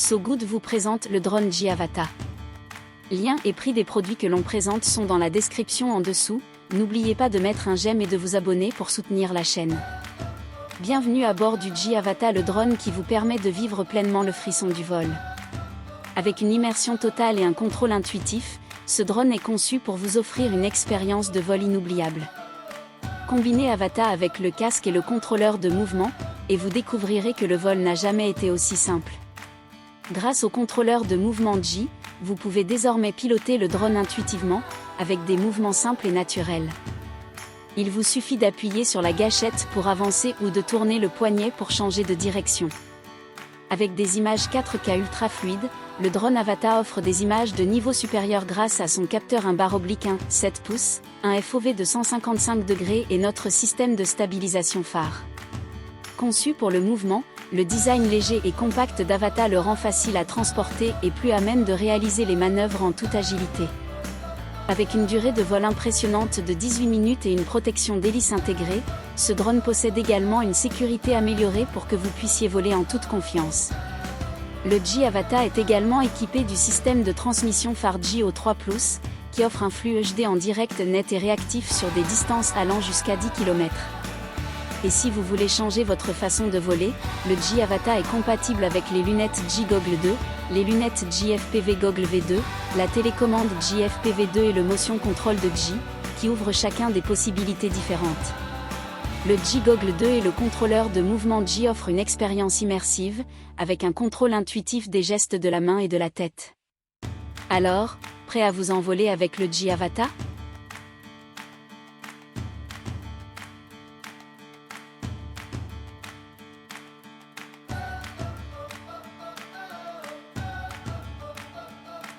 So Good vous présente le drone G-Avata. Lien et prix des produits que l'on présente sont dans la description en dessous. N'oubliez pas de mettre un j'aime et de vous abonner pour soutenir la chaîne. Bienvenue à bord du G-Avata, le drone qui vous permet de vivre pleinement le frisson du vol. Avec une immersion totale et un contrôle intuitif, ce drone est conçu pour vous offrir une expérience de vol inoubliable. Combinez Avata avec le casque et le contrôleur de mouvement, et vous découvrirez que le vol n'a jamais été aussi simple. Grâce au contrôleur de mouvement G, vous pouvez désormais piloter le drone intuitivement, avec des mouvements simples et naturels. Il vous suffit d'appuyer sur la gâchette pour avancer ou de tourner le poignet pour changer de direction. Avec des images 4K ultra fluides, le drone Avata offre des images de niveau supérieur grâce à son capteur 1/7 pouces, un FOV de 155 degrés et notre système de stabilisation phare. Conçu pour le mouvement, le design léger et compact d'Avata le rend facile à transporter et plus à même de réaliser les manœuvres en toute agilité. Avec une durée de vol impressionnante de 18 minutes et une protection d'hélice intégrée, ce drone possède également une sécurité améliorée pour que vous puissiez voler en toute confiance. Le G-Avata est également équipé du système de transmission phare G-O3+, qui offre un flux HD en direct net et réactif sur des distances allant jusqu'à 10 km. Et si vous voulez changer votre façon de voler, le G-Avata est compatible avec les lunettes G-Goggle 2, les lunettes G-FPV Goggle V2, la télécommande G-FPV2 et le motion control de G, qui ouvrent chacun des possibilités différentes. Le G-Goggle 2 et le contrôleur de mouvement G offrent une expérience immersive, avec un contrôle intuitif des gestes de la main et de la tête. Alors, prêt à vous envoler avec le G-Avata ?